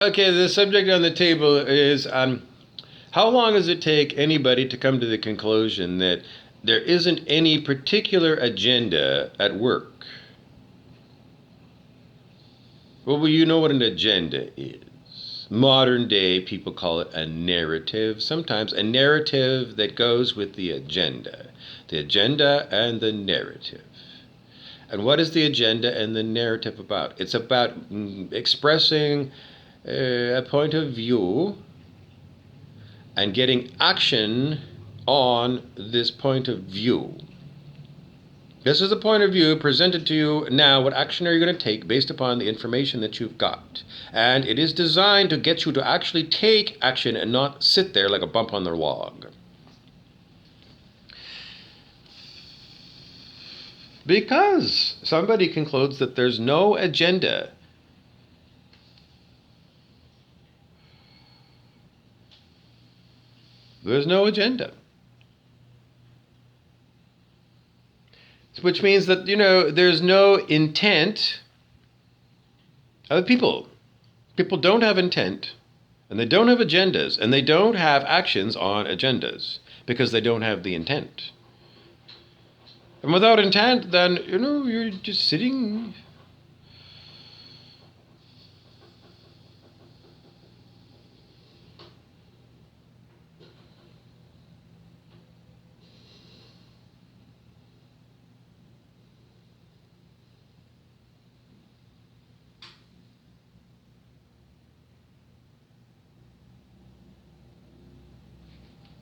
Okay, the subject on the table is how long does it take anybody to come to the conclusion that there isn't any particular agenda at work? Well, you know what an agenda is. Modern day people call it a narrative. Sometimes a narrative that goes with the agenda. The agenda and the narrative. And what is the agenda and the narrative about? It's about expressing a point of view and getting action on this point of view. This is the point of view presented to you now. What action are you going to take based upon the information that you've got? And it is designed to get you to actually take action and not sit there like a bump on the log. Because somebody concludes that there's no agenda. There's no agenda. Which means that, there's no intent of people. People don't have intent, and they don't have agendas, and they don't have actions on agendas because they don't have the intent. And without intent, then, you're just sitting.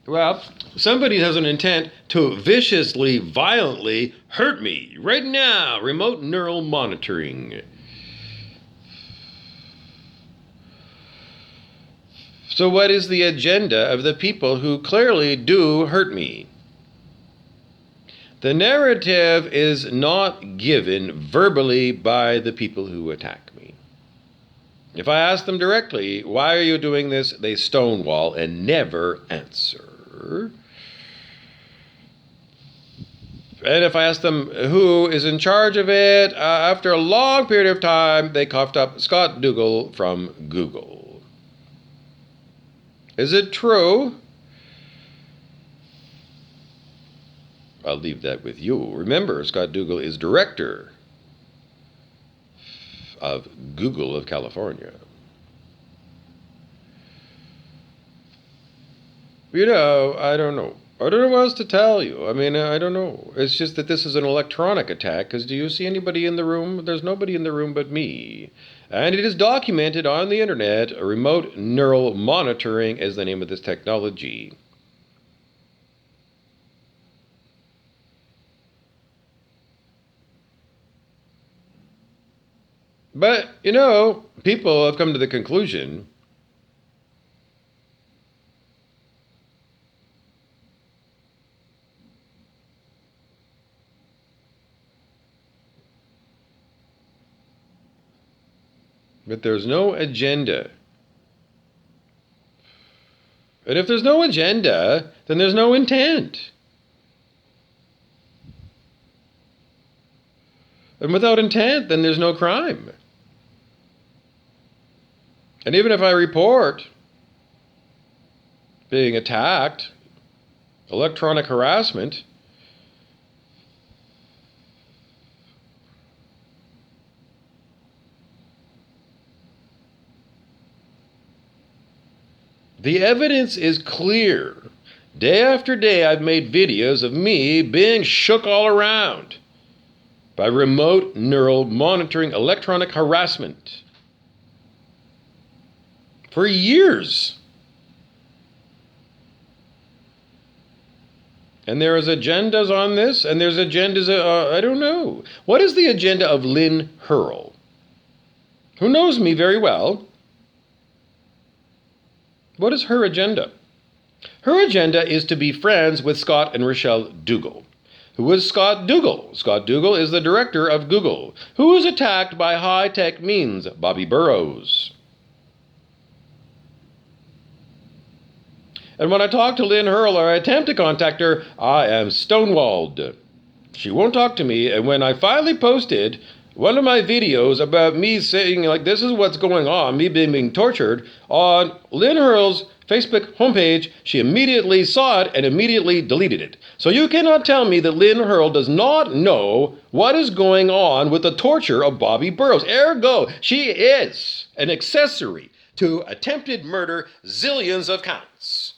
Well, somebody has an intent to viciously, violently hurt me right now. Remote neural monitoring. So what is the agenda of the people who clearly do hurt me? The narrative is not given verbally by the people who attack me. If I ask them directly, why are you doing this? They stonewall and never answer. And if I ask them who is in charge of it, after a long period of time, they coughed up Scott Dougal from Google. Is it true? I'll leave that with you. Remember, Scott Dougal is director of Google of California. I don't know. I don't know what else to tell you. I don't know. It's just that this is an electronic attack, because do you see anybody in the room? There's nobody in the room but me. And it is documented on the internet. Remote neural monitoring is the name of this technology. But, people have come to the conclusion that there's no agenda. And if there's no agenda, then there's no intent. And without intent, then there's no crime. And even if I report being attacked, electronic harassment, the evidence is clear. Day after day, I've made videos of me being shook all around by remote neural monitoring electronic harassment for years. And there is agendas on this, and there's agendas, I don't know. What is the agenda of Lynne Hurl, who knows me very well? What is her agenda? Her agenda is to be friends with Scott and Rochelle Dougal. Who is Scott Dougal? Scott Dougal is the director of Google, who is attacked by high-tech means, Bobby Burrows. And when I talk to Lynne Hurl or I attempt to contact her, I am stonewalled. She won't talk to me, and when I finally posted one of my videos about me saying, like, this is what's going on, me being tortured, on Lynn Hurl's Facebook homepage. She immediately saw it and immediately deleted it. So you cannot tell me that Lynn Hurl does not know what is going on with the torture of Bobby Burrows. Ergo, she is an accessory to attempted murder, zillions of counts.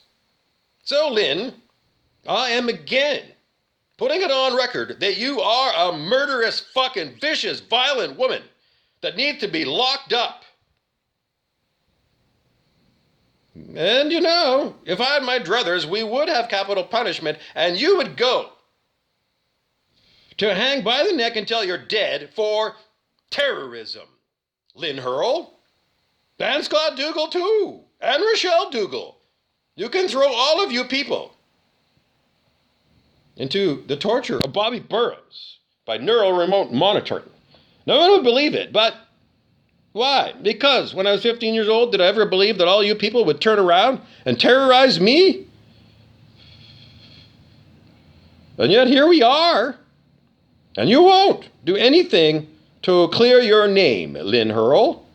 So, Lynn, I am again putting it on record that you are a murderous, fucking, vicious, violent woman that needs to be locked up. And you know, if I had my druthers, we would have capital punishment, and you would go to hang by the neck until you're dead for terrorism. Lynn Hurl, and Scott Dougal too, and Rochelle Dougal. You can throw all of you people into the torture of Bobby Burrows by neural remote monitoring. No one would believe it, but why? Because when I was 15 years old, did I ever believe that all you people would turn around and terrorize me? And yet here we are. And you won't do anything to clear your name, Lynn Hurl,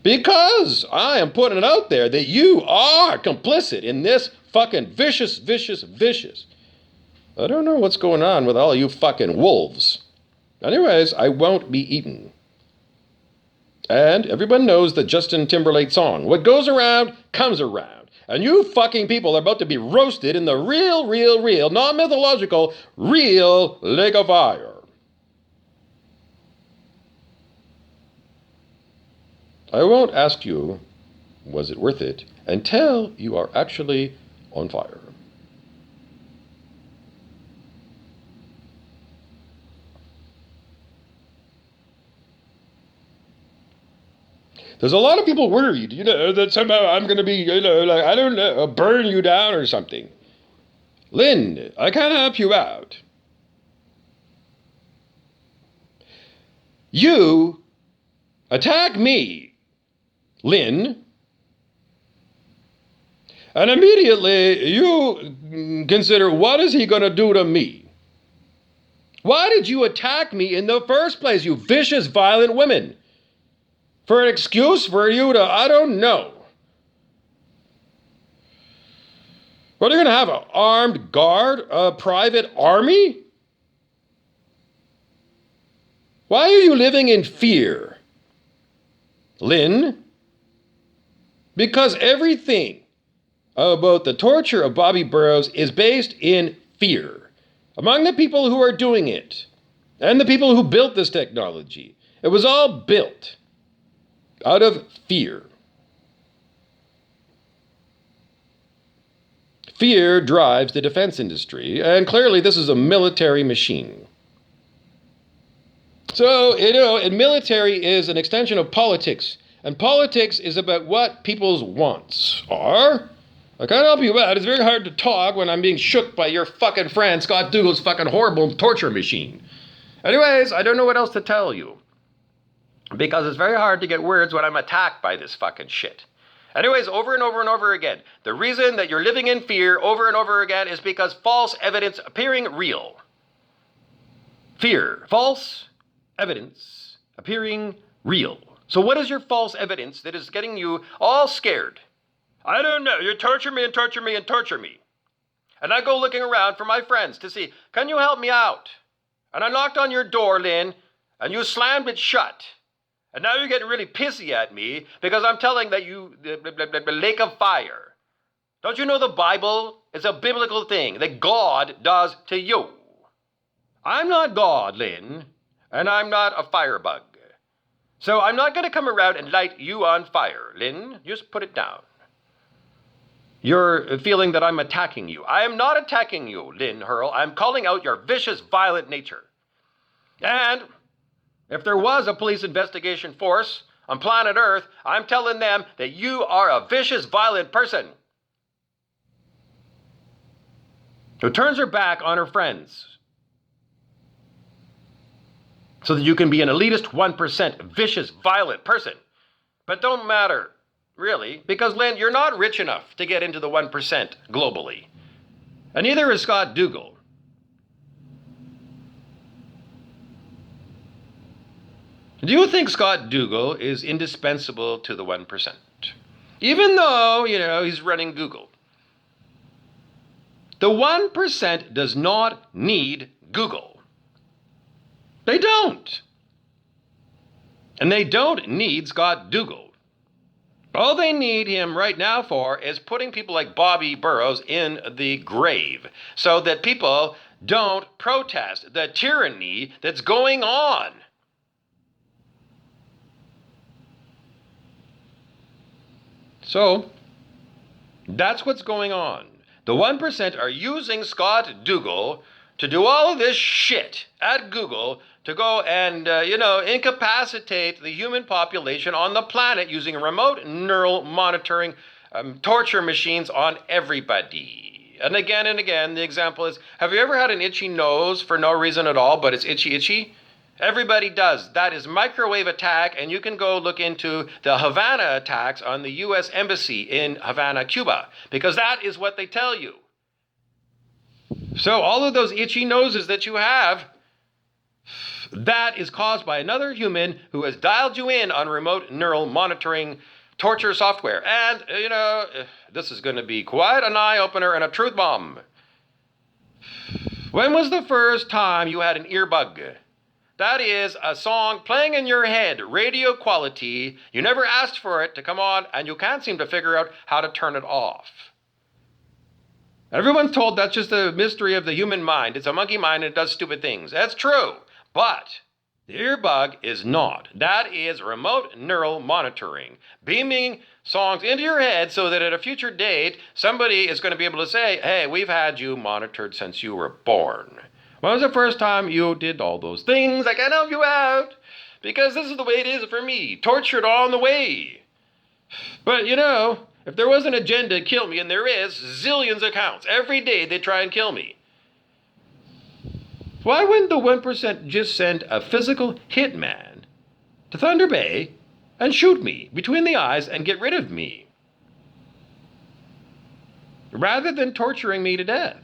because I am putting it out there that you are complicit in this fucking vicious, vicious, vicious. I don't know what's going on with all you fucking wolves. Anyways, I won't be eaten. And everyone knows the Justin Timberlake song, what goes around, comes around. And you fucking people are about to be roasted in the real, not mythological, real lake of fire. I won't ask you, was it worth it, until you are actually on fire. There's a lot of people worried, that somehow I'm going to be, like, I don't know, burn you down or something. Lynn, I can't help you out. You attack me, Lynn, and immediately you consider, what is he going to do to me? Why did you attack me in the first place, you vicious, violent women? For an excuse for you to, I don't know. What, are you going to have an armed guard, a private army? Why are you living in fear, Lynn? Because everything about the torture of Bobby Burrows is based in fear among the people who are doing it and the people who built this technology. It was all built out of fear. Fear drives the defense industry, and clearly this is a military machine. So, and military is an extension of politics, and politics is about what people's wants are. I can't help you out. It's very hard to talk when I'm being shook by your fucking friend Scott Dougal's fucking horrible torture machine. Anyways, I don't know what else to tell you, because it's very hard to get words when I'm attacked by this fucking shit. Anyways, over and over and over again, the reason that you're living in fear over and over again is because false evidence appearing real. Fear. False evidence appearing real. So what is your false evidence that is getting you all scared? I don't know. You torture me and torture me and torture me. And I go looking around for my friends to see, can you help me out? And I knocked on your door, Lynn, and you slammed it shut. And now you're getting really pissy at me because I'm telling that you, the lake of fire. Don't you know the Bible is a biblical thing that God does to you? I'm not God, Lynn, and I'm not a firebug. So I'm not going to come around and light you on fire, Lynn. Just put it down. You're feeling that I'm attacking you. I am not attacking you, Lynn Hurl. I'm calling out your vicious, violent nature. And if there was a police investigation force on planet Earth, I'm telling them that you are a vicious, violent person who turns her back on her friends so that you can be an elitist 1% vicious, violent person. But don't matter, really, because, Lynn, you're not rich enough to get into the 1% globally. And neither is Scott Dougal. Do you think Scott Dougal is indispensable to the 1%? Even though, he's running Google. The 1% does not need Google. They don't. And they don't need Scott Dougal. All they need him right now for is putting people like Bobby Burrows in the grave so that people don't protest the tyranny that's going on. So, that's what's going on. The 1% are using Scott Dougal to do all of this shit at Google to go and, incapacitate the human population on the planet using remote neural monitoring torture machines on everybody. And again, the example is, have you ever had an itchy nose for no reason at all, but it's itchy? Everybody does. That is microwave attack, and you can go look into the Havana attacks on the U.S. Embassy in Havana, Cuba, because that is what they tell you. So all of those itchy noses that you have, that is caused by another human who has dialed you in on remote neural monitoring torture software. And, this is going to be quite an eye-opener and a truth bomb. When was the first time you had an earbug? That is a song playing in your head, radio quality. You never asked for it to come on, and you can't seem to figure out how to turn it off. Everyone's told that's just the mystery of the human mind. It's a monkey mind and it does stupid things. That's true. But the earbug is not. That is remote neural monitoring, beaming songs into your head so that at a future date, somebody is going to be able to say, hey, we've had you monitored since you were born. When was the first time you did all those things? I can't help you out because this is the way it is for me. Tortured on the way. But, if there was an agenda to kill me, and there is, zillions of counts. Every day they try and kill me. Why wouldn't the 1% just send a physical hitman to Thunder Bay and shoot me between the eyes and get rid of me? Rather than torturing me to death.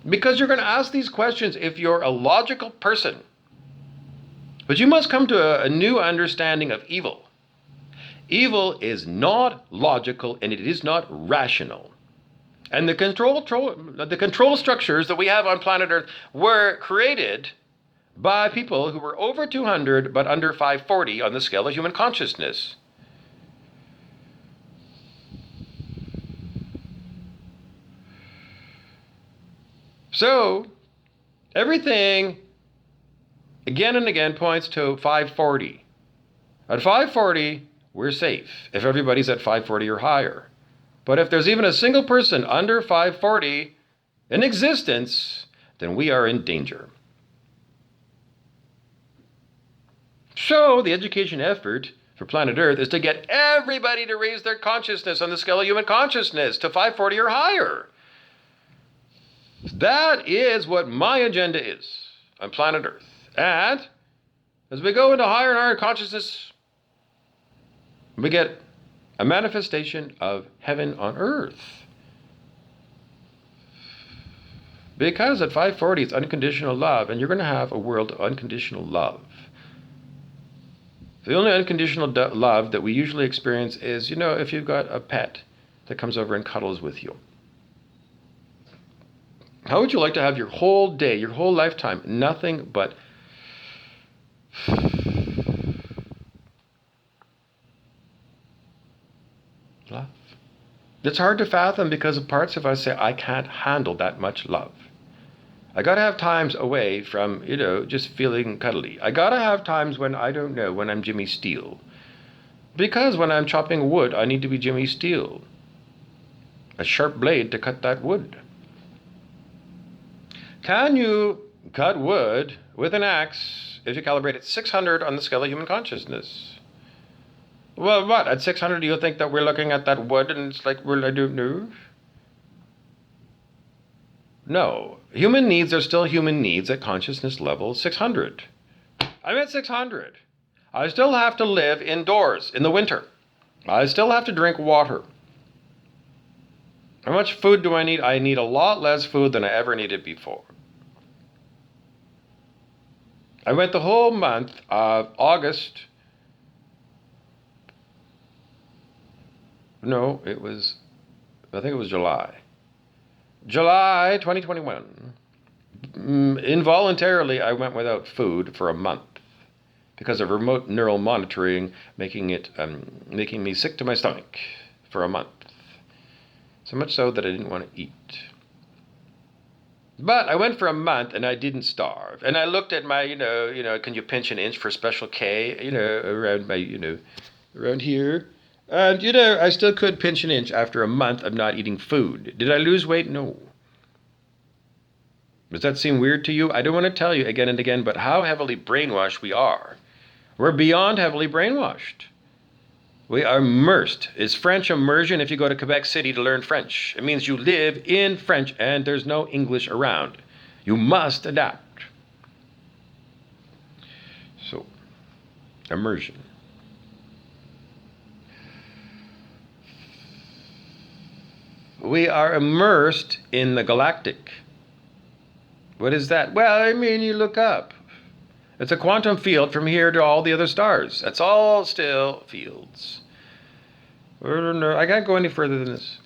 Because you're going to ask these questions if you're a logical person. But you must come to a new understanding of evil. Evil is not logical and it is not rational. And the control structures that we have on planet Earth were created by people who were over 200 but under 540 on the scale of human consciousness. So, everything, again and again, points to 540. At 540, we're safe, if everybody's at 540 or higher. But if there's even a single person under 540 in existence, then we are in danger. So, the education effort for planet Earth is to get everybody to raise their consciousness on the scale of human consciousness to 540 or higher. That is what my agenda is on planet Earth. And as we go into higher and higher consciousness, we get a manifestation of heaven on earth. Because at 540 it's unconditional love, and you're going to have a world of unconditional love. The only unconditional love that we usually experience is, if you've got a pet that comes over and cuddles with you. How would you like to have your whole day, your whole lifetime, nothing but love? It's hard to fathom because of parts of us say, I can't handle that much love. I got to have times away from, just feeling cuddly. I got to have times when when I'm Jimmy Steele. Because when I'm chopping wood, I need to be Jimmy Steele. A sharp blade to cut that wood. Can you cut wood with an axe if you calibrate at 600 on the scale of human consciousness? Well, what? At 600, do you think that we're looking at that wood and it's like, I don't know? No. Human needs are still human needs at consciousness level 600. I'm at 600. I still have to live indoors in the winter. I still have to drink water. How much food do I need? I need a lot less food than I ever needed before. I went the whole month of August. No, I think it was July. July 2021. Involuntarily, I went without food for a month because of remote neural monitoring, making me sick to my stomach for a month. So much so that I didn't want to eat. But I went for a month and I didn't starve. And I looked at my, can you pinch an inch for special K, around my, around here. And, I still could pinch an inch after a month of not eating food. Did I lose weight? No. Does that seem weird to you? I don't want to tell you again and again, but how heavily brainwashed we are. We're beyond heavily brainwashed. We are immersed. Is French immersion if you go to Quebec City to learn French? It means you live in French and there's no English around. You must adapt. So, immersion. We are immersed in the galactic. What is that? Well, I mean, you look up. It's a quantum field from here to all the other stars. That's all still fields. I can't go any further than this.